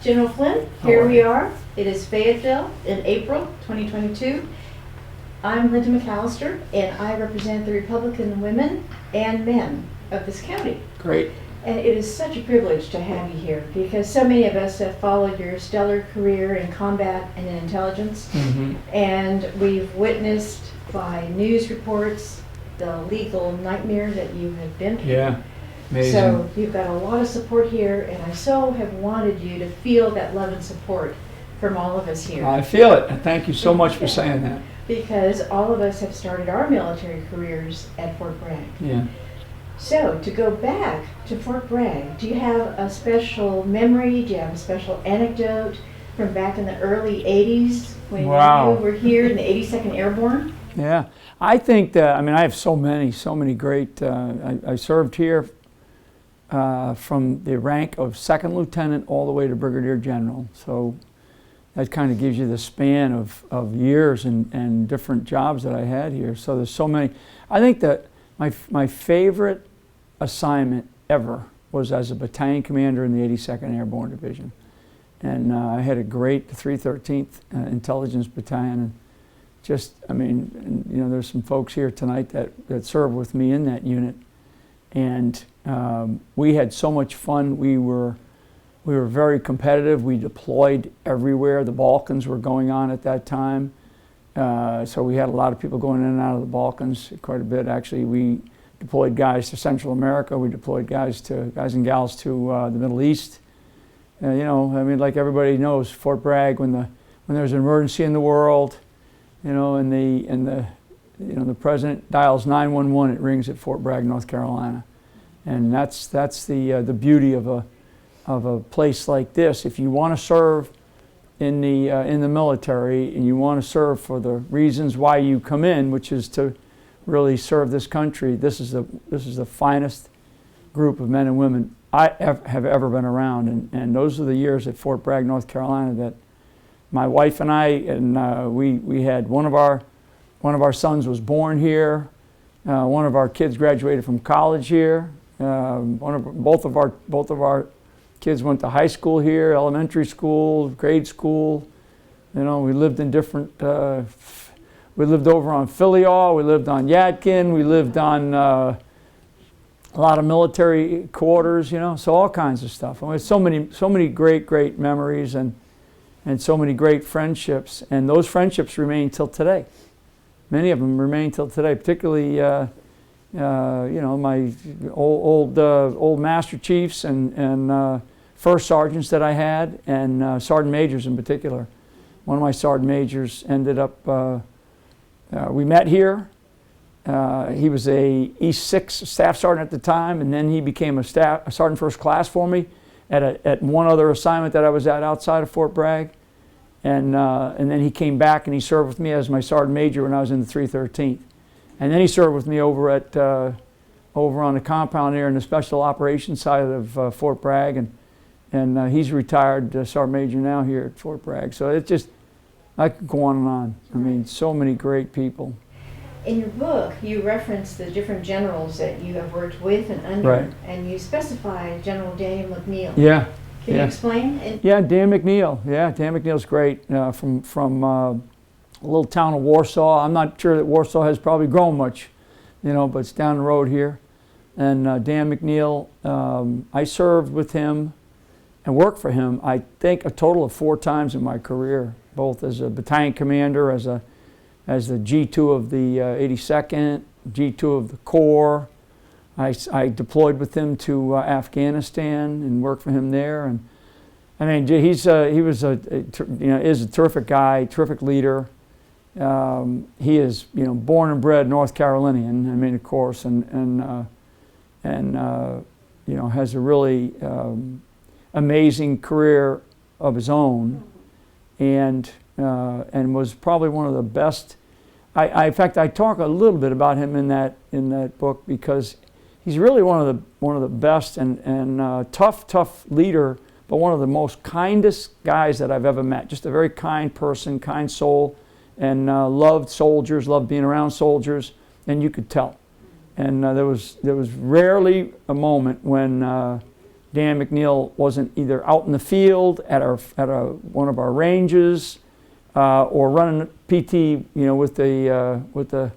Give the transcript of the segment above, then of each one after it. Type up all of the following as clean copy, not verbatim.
General Flynn, here we are. It is Fayetteville in April 2022. I'm Linda McAllister, and I represent the Republican women and men of this county. Great. And it is such a privilege to have you here because so many of us have followed your stellar career in combat and in intelligence. And we've witnessed by news reports the legal nightmare that you have been through. Yeah, amazing. So you've got a lot of support here, and I so have wanted you to feel that love and support from all of us here. I feel it, and thank you so much for saying that. Because all of us have started our military careers at Ft.Bragg. Yeah. So, to go back to Ft.Bragg, do you have a special memory? Do you have a special anecdote from back in the early 80s when you were here in the 82nd Airborne? Yeah, I think that, I mean, I have so many great, I served here from the rank of second lieutenant all the way to brigadier general. So that kind of gives you the span of years and different jobs that I had here. So there's so many. I think that my favorite assignment ever was as a battalion commander in the 82nd Airborne Division. And I had a great 313th Intelligence Battalion. And just, I mean, you know, there's some folks here tonight that served with me in that unit. And we had so much fun. We were very competitive. We deployed everywhere. The Balkans were going on at that time. So we had a lot of people going in and out of the Balkans, quite a bit. Actually, we deployed guys to Central America. We deployed guys and gals to the Middle East. You know, I mean, like everybody knows, Ft.Bragg, when there's an emergency in the world, you know, and the president dials 911, it rings at Ft.Bragg, North Carolina, and that's the beauty of a place like this. If you want to serve in the military, and you want to serve for the reasons why you come in, which is to really serve this country, this is the finest group of men and women I have ever been around, and those are the years at Ft.Bragg, North Carolina, that my wife and I, and we had one of our sons was born here, one of our kids graduated from college here, both of our kids went to high school here, elementary school, grade school. You know, we lived in different, we lived over on Filial, we lived on Yadkin, we lived on a lot of military quarters, you know, so all kinds of stuff. I mean, so many great memories and so many great friendships. And those friendships remain till today. Many of them remain till today, particularly you know, my old master chiefs and first sergeants that I had, and sergeant majors in particular. One of my sergeant majors ended up, we met here. He was a E6 staff sergeant at the time, and then he became a sergeant first class for me at one other assignment that I was at outside of Ft.Bragg. And then he came back and he served with me as my sergeant major when I was in the 313th. And then he served with me over on the compound there in the special operations side of Ft.Bragg, and he's retired sergeant major now here at Ft.Bragg. So it's just, I could go on and on. I mean, so many great people. In your book, you reference the different generals that you have worked with and under, right, and you specify General Daniel McNeil. Yeah. Can you explain? Yeah, Dan McNeil. Yeah, Dan McNeil's great. From a little town of Warsaw. I'm not sure that Warsaw has probably grown much, you know, but it's down the road here. And Dan McNeil, I served with him and worked for him, I think, a total of 4 times in my career, both as a battalion commander, as the G2 of the 82nd, G2 of the Corps. I deployed with him to Afghanistan and worked for him there. And I mean, he is a terrific guy, terrific leader. He is, you know, born and bred North Carolinian. I mean, of course, and you know, has a really amazing career of his own, and was probably one of the best. In fact, I talk a little bit about him in that book because he's really one of the best and tough leader, but one of the most kindest guys that I've ever met. Just a very kind person, kind soul, and loved soldiers, loved being around soldiers, and you could tell. And there was rarely a moment when Dan McNeil wasn't either out in the field at one of our ranges or running PT, with the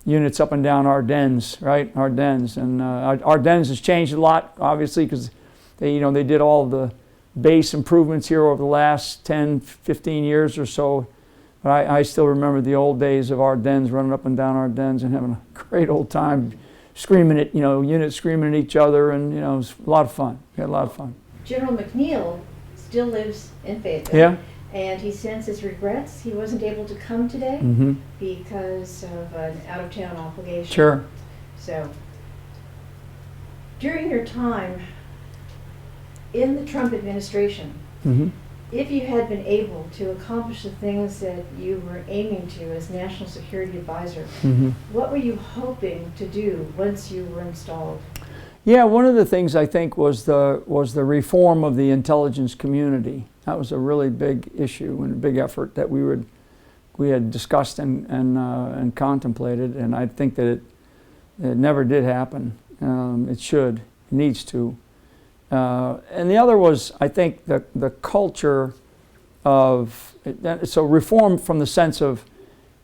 units up and down Ardennes, right? Ardennes, and Ardennes has changed a lot, obviously, because they did all the base improvements here over the last 10, 15 years or so. But I still remember the old days of Ardennes, running up and down Ardennes and having a great old time, screaming at, units screaming at each other, and, it was a lot of fun. We had a lot of fun. General McNeil still lives in Fayetteville. Yeah. And he sends his regrets. He wasn't able to come today Mm-hmm. because of an out-of-town obligation. Sure. So, during your time in the Trump administration, Mm-hmm. if you had been able to accomplish the things that you were aiming to as National Security Advisor, Mm-hmm. what were you hoping to do once you were installed? Yeah, one of the things I think was the reform of the intelligence community. That was a really big issue and a big effort that we had discussed and contemplated, and I think that it never did happen. It should, it needs to. And the other was, I think, the culture of, so reform from the sense of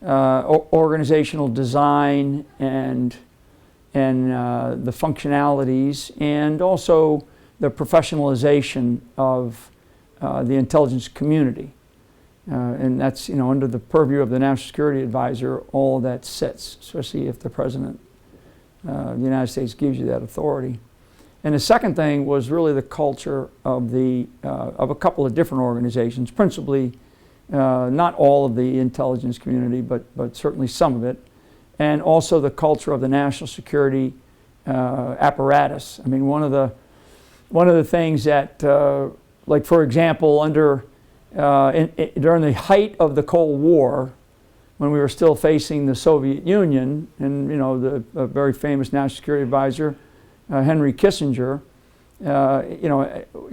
organizational design and the functionalities, and also the professionalization of the intelligence community. And that's, under the purview of the National Security Advisor, all that sits, especially if the President of the United States gives you that authority. And the second thing was really the culture of a couple of different organizations, principally not all of the intelligence community, but certainly some of it, and also the culture of the national security apparatus. I mean, one of the things that, like for example, during the height of the Cold War, when we were still facing the Soviet Union, and the very famous national security advisor, Henry Kissinger,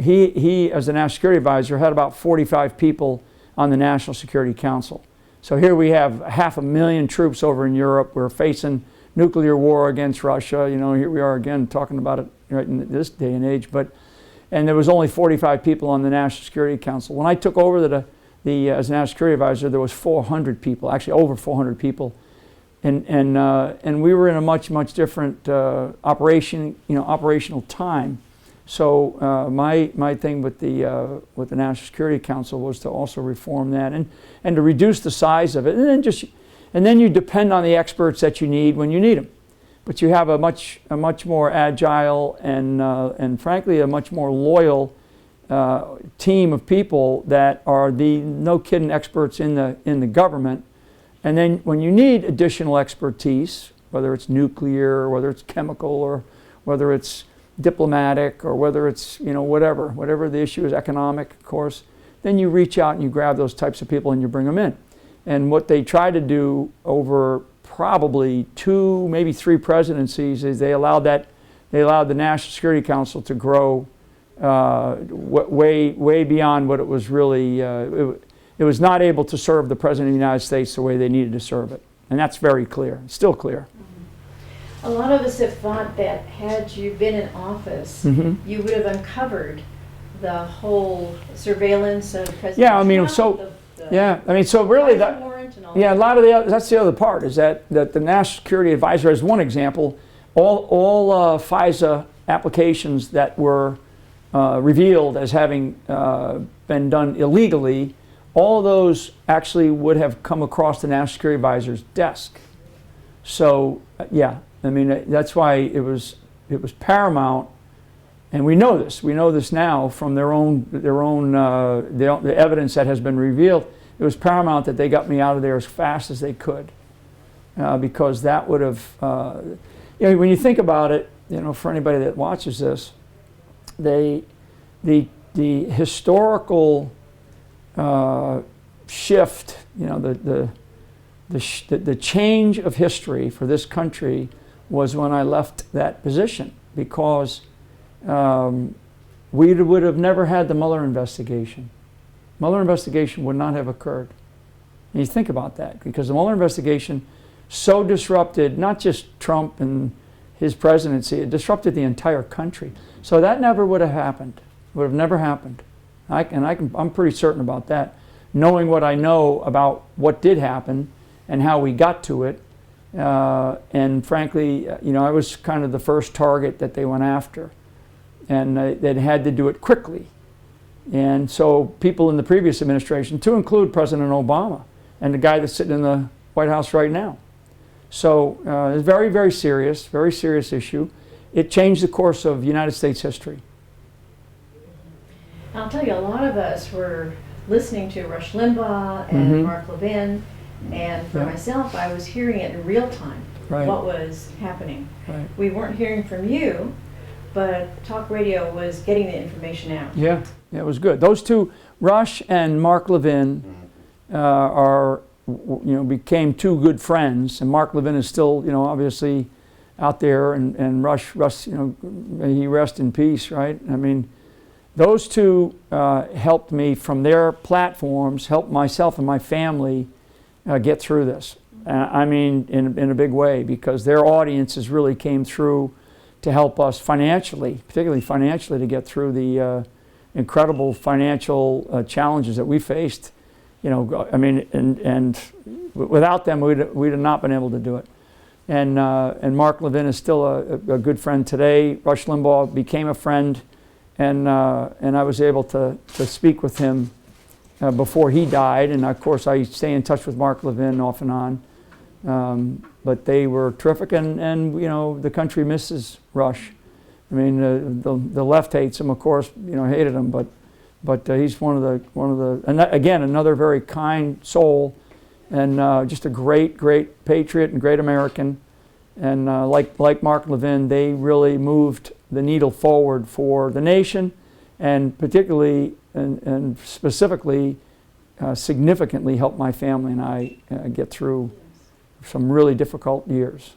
he as the national security advisor had about 45 people on the National Security Council. So here we have 500,000 troops over in Europe. We're facing nuclear war against Russia. Here we are again talking about it right in this day and age. And there was only 45 people on the National Security Council. When I took over as National Security Advisor, there was 400 people, actually over 400 people. And we were in a much different operational time. So my thing with the National Security Council was to also reform that and to reduce the size of it, and then you depend on the experts that you need when you need them. But you have a much more agile and frankly a much more loyal team of people that are the no-kidding experts in the government. And then when you need additional expertise, whether it's nuclear or whether it's chemical or whether it's diplomatic or whether it's whatever the issue is, economic, of course, then you reach out and you grab those types of people and you bring them in. And what they try to do over probably 2, maybe 3 presidencies is they allowed the National Security Council to grow way beyond what it was really. It was not able to serve the President of the United States the way they needed to serve it. And that's very clear, still clear. A lot of us have thought that had you been in office, Mm-hmm. you would have uncovered the whole surveillance of President Yeah, I mean, Trump, so the yeah, I mean, so really FISA warrant and all yeah, a that. lot of that's the other part is that the National Security Advisor, as one example, all FISA applications that were revealed as having been done illegally, all of those actually would have come across the National Security Advisor's desk. So yeah, I mean, that's why it was paramount, and we know this now from the evidence that has been revealed. It was paramount that they got me out of there as fast as they could, because that would have, when you think about it, for anybody that watches this, the historical shift, the change of history for this country was when I left that position, because we would have never had the Mueller investigation. Mueller investigation would not have occurred. And you think about that, because the Mueller investigation so disrupted not just Trump and his presidency, it disrupted the entire country. So that never would have happened. Would have never happened. I'm pretty certain about that. Knowing what I know about what did happen and how we got to it, and frankly, I was kind of the first target that they went after, and they had to do it quickly. And so people in the previous administration, to include President Obama and the guy that's sitting in the White House right now. So it's a very, very serious issue. It changed the course of United States history. I'll tell you, a lot of us were listening to Rush Limbaugh and Mark Levin, and for myself, I was hearing it in real time, what was happening. Right. We weren't hearing from you, but talk radio was getting the information out. Yeah, it was good. Those two, Rush and Mark Levin, became two good friends, and Mark Levin is still, obviously out there, and Rush, may he rest in peace, right? I mean, those two helped me from their platforms, helped myself and my family get through this. I mean, in a big way, because their audiences really came through to help us financially, particularly financially, to get through the incredible financial challenges that we faced. I mean, and without them, we'd have not been able to do it. And Mark Levin is still a good friend today. Rush Limbaugh became a friend, and I was able to speak with him before he died. And of course, I stay in touch with Mark Levin off and on. But they were terrific, and the country misses Rush. I mean, the left hates him, of course. Hated him, but he's one of the and again, another very kind soul, and just a great patriot and great American. And like Mark Levin, they really moved the needle forward for the nation, and particularly and specifically, significantly helped my family and I get through some really difficult years.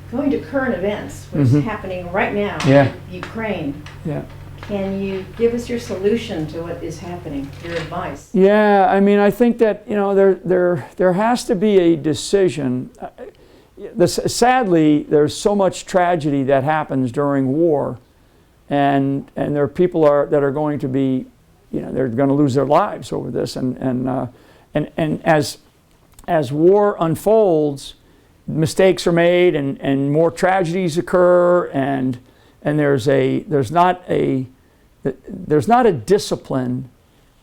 Going to current events, what's happening right now in Ukraine. Yeah. Can you give us your solution to what is happening, your advice? Yeah, I mean, I think that there has to be a decision. Sadly, there's so much tragedy that happens during war, and there are people that are going to be, they're going to lose their lives over this, and as war unfolds, mistakes are made, and more tragedies occur, and there's not a discipline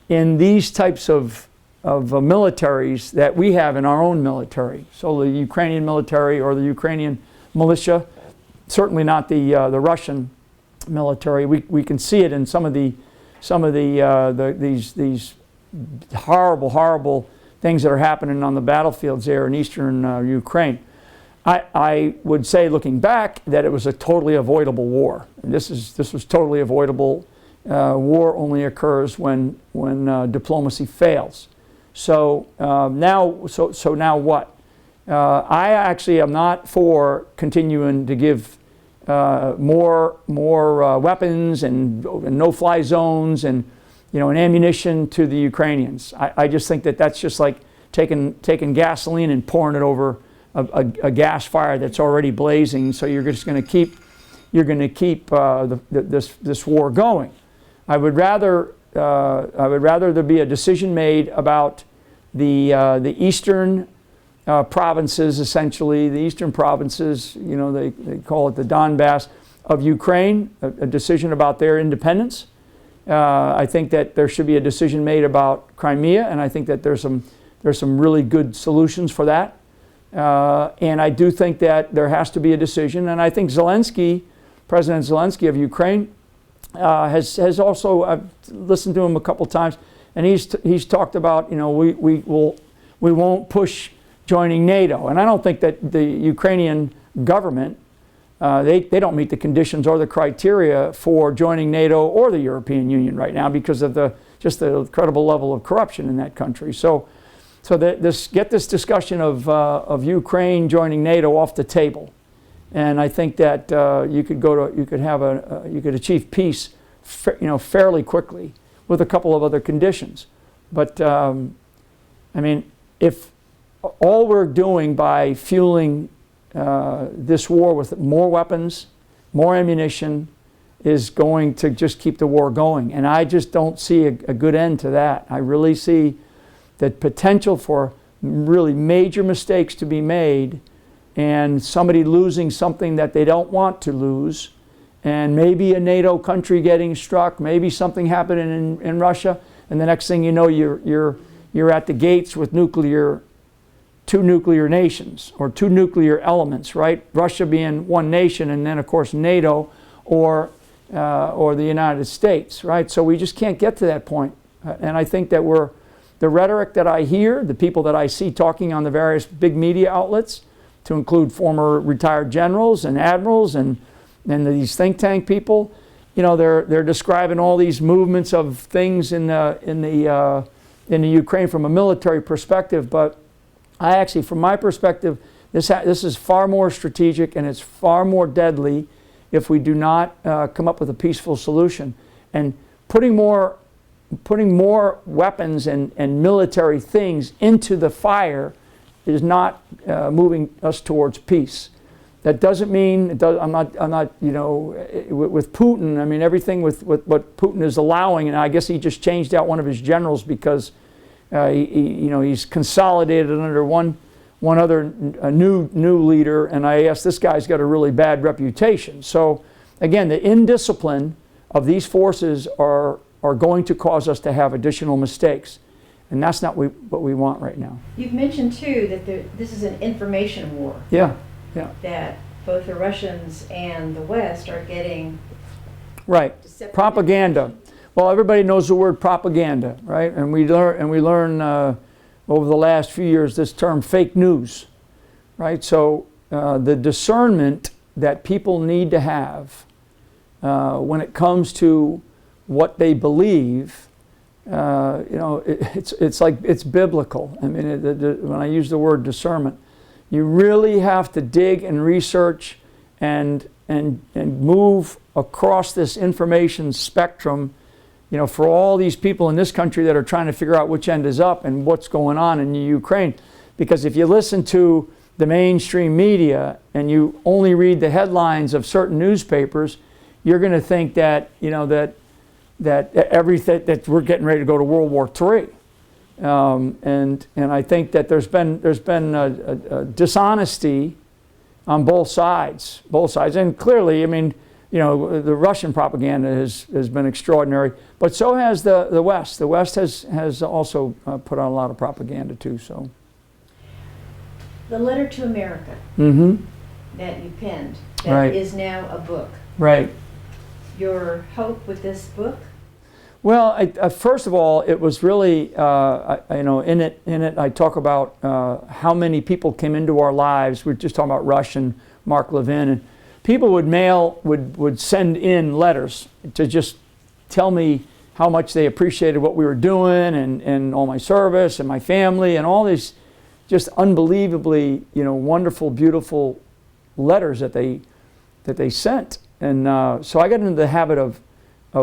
in these types of militaries that we have in our own military. So the Ukrainian military or the Ukrainian militia, certainly not the Russian military. We can see it in some of these horrible things that are happening on the battlefields there in eastern Ukraine. I would say, looking back, that it was a totally avoidable war. And this was totally avoidable. War only occurs when diplomacy fails. So now what? I actually am not for continuing to give more weapons and no-fly zones and ammunition to the Ukrainians. I just think that that's just like taking gasoline and pouring it over a gas fire that's already blazing. So you're just going to keep this war going. I would rather there be a decision made about the eastern provinces, essentially the eastern provinces. They call it the Donbass of Ukraine. A decision about their independence. I think that there should be a decision made about Crimea, and I think that there's some really good solutions for that. And I do think that there has to be a decision, and I think President Zelensky of Ukraine, has also, I've listened to him a couple times, and he's talked about, we won't push joining NATO, and I don't think that the Ukrainian government, they don't meet the conditions or the criteria for joining NATO or the European Union right now because of the incredible level of corruption in that country. So get this discussion of Ukraine joining NATO off the table, and I think that you could achieve peace, fairly quickly with a couple of other conditions. But I mean, if all we're doing by fueling this war with more weapons, more ammunition, is going to just keep the war going. And I just don't see a good end to that. I really see the potential for really major mistakes to be made, and somebody losing something that they don't want to lose, and maybe a NATO country getting struck, maybe something happening in Russia, and the next thing you know, you're at the gates with two nuclear nations, or two nuclear elements, right? Russia being one nation, and then of course NATO or the United States, right? So we just can't get to that point. And I think that the rhetoric that I hear, the people that I see talking on the various big media outlets, to include former retired generals and admirals and these think tank people, you know, they're describing all these movements of things in the Ukraine from a military perspective. But I actually, from my perspective, this is far more strategic, and it's far more deadly if we do not come up with a peaceful solution. And putting more weapons and military things into the fire is not moving us towards peace. That doesn't mean, I'm not, you know, with Putin, I mean, everything with what Putin is allowing, and I guess he just changed out one of his generals because he's consolidated under one other new leader, and I guess this guy's got a really bad reputation. So again, the indiscipline of these forces are going to cause us to have additional mistakes, and that's not what we want right now. You've mentioned too that this is an information war. Yeah. That both the Russians and the West are getting. Right. Propaganda. Well, everybody knows the word propaganda, right? And we learn over the last few years this term fake news, right? So the discernment that people need to have when it comes to what they believe, it's biblical. I mean, when I use the word discernment, you really have to dig and research and move across this information spectrum, you know, for all these people in this country that are trying to figure out which end is up and what's going on in Ukraine. Because if you listen to the mainstream media and you only read the headlines of certain newspapers, you're going to think that, you know, that everything, that we're getting ready to go to World War III. And I think that there's been a dishonesty on both sides, and clearly, I mean, you know, the Russian propaganda has been extraordinary, but so has the West. The West has also put out a lot of propaganda too. So, the letter to America that you penned, that right. is now a book. Right. Your hope with this book? Well, first of all, it was really, in it, I talk about how many people came into our lives. We're just talking about Rush and Mark Levin, and people would send in letters to just tell me how much they appreciated what we were doing and all my service and my family and all these just unbelievably, you know, wonderful, beautiful letters that they sent. And so I got into the habit of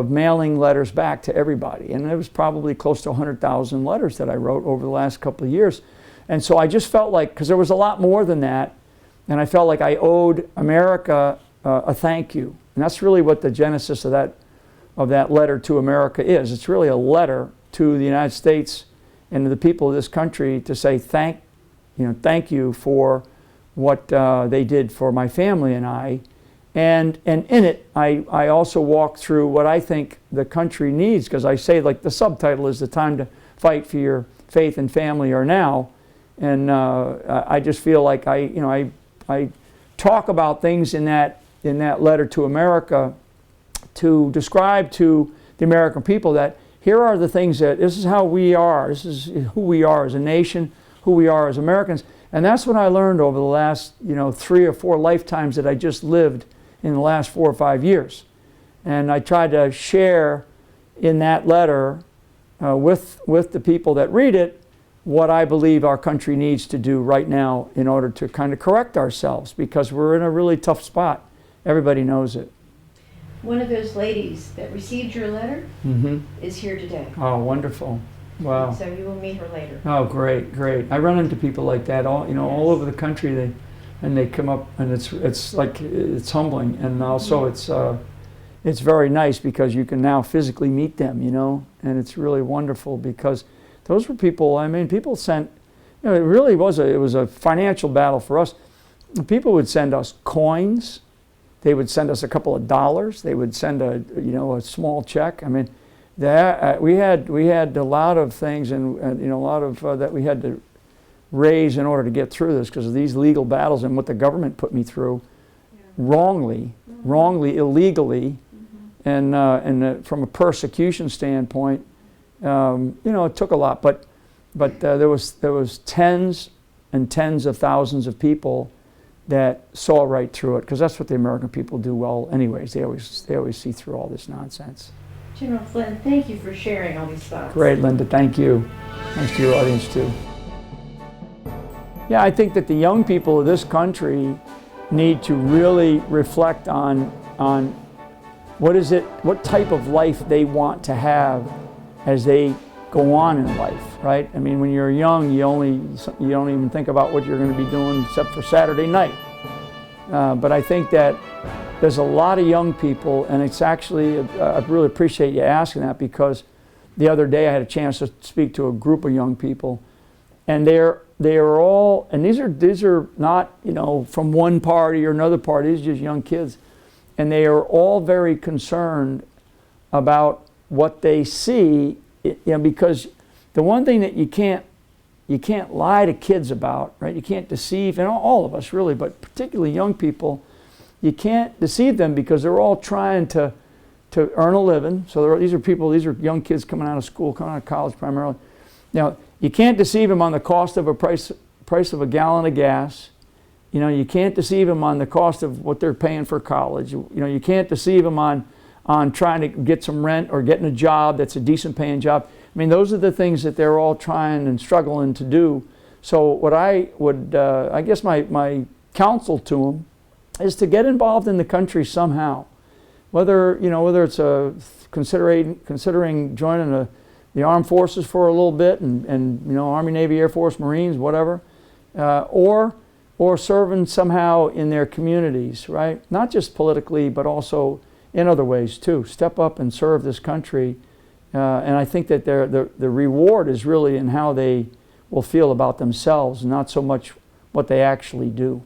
mailing letters back to everybody. And it was probably close to 100,000 letters that I wrote over the last couple of years. And so I just felt like, because there was a lot more than that, and I felt like I owed America a thank you. And that's really what the genesis of that letter to America is. It's really a letter to the United States and to the people of this country to say thank you for what they did for my family and I. And in it, I also walk through what I think the country needs, because I say, like, the subtitle is "The Time to Fight for Your Faith and Family Are Now," and I just feel like I talk about things in that letter to America to describe to the American people that here are the things that this is how we are, this is who we are as a nation, who we are as Americans, and that's what I learned over the last 3 or 4 lifetimes that I just lived in the last 4 or 5 years. And I tried to share in that letter with the people that read it what I believe our country needs to do right now in order to kind of correct ourselves, because we're in a really tough spot. Everybody knows it. One of those ladies that received your letter is here today. Oh, wonderful. Wow. So you will meet her later. Oh, great. I run into people like that all over the country. and they come up, and it's like, it's humbling, and also it's very nice because you can now physically meet them, you know, and it's really wonderful because those were people, I mean, people sent, you know, it really was it was a financial battle for us. People would send us coins, they would send us a couple of dollars, they would send a small check. I mean, we had a lot of things, and a lot of that we had to raise in order to get through this because of these legal battles and what the government put me through, wrongly, illegally, and from a persecution standpoint, it took a lot. But there was tens and tens of thousands of people that saw right through it, because that's what the American people do well anyways. They always see through all this nonsense. General Flynn, thank you for sharing all these thoughts. Great, Linda, thank you. Thanks to your audience too. Yeah, I think that the young people of this country need to really reflect on what type of life they want to have as they go on in life, right? I mean, when you're young, you don't even think about what you're going to be doing except for Saturday night. But I think that there's a lot of young people, and it's actually, I really appreciate you asking that, because the other day I had a chance to speak to a group of young people, and they are all, and these are not, from one party or another party, these are just young kids, and they are all very concerned about what they see, because the one thing that you can't lie to kids about, right? You can't deceive, and all of us really, but particularly young people, you can't deceive them because they're all trying to earn a living. So these are young kids coming out of school, coming out of college primarily. Now, you can't deceive them on the cost of a price of a gallon of gas. You can't deceive them on the cost of what they're paying for college. You can't deceive them on trying to get some rent or getting a job that's a decent paying job. I mean, those are the things that they're all trying and struggling to do. So what I would, I guess my counsel to them is to get involved in the country somehow. Whether it's considering joining the armed forces for a little bit and Army, Navy, Air Force, Marines, whatever, or serving somehow in their communities, right? Not just politically, but also in other ways too. Step up and serve this country. And I think that the reward is really in how they will feel about themselves, not so much what they actually do.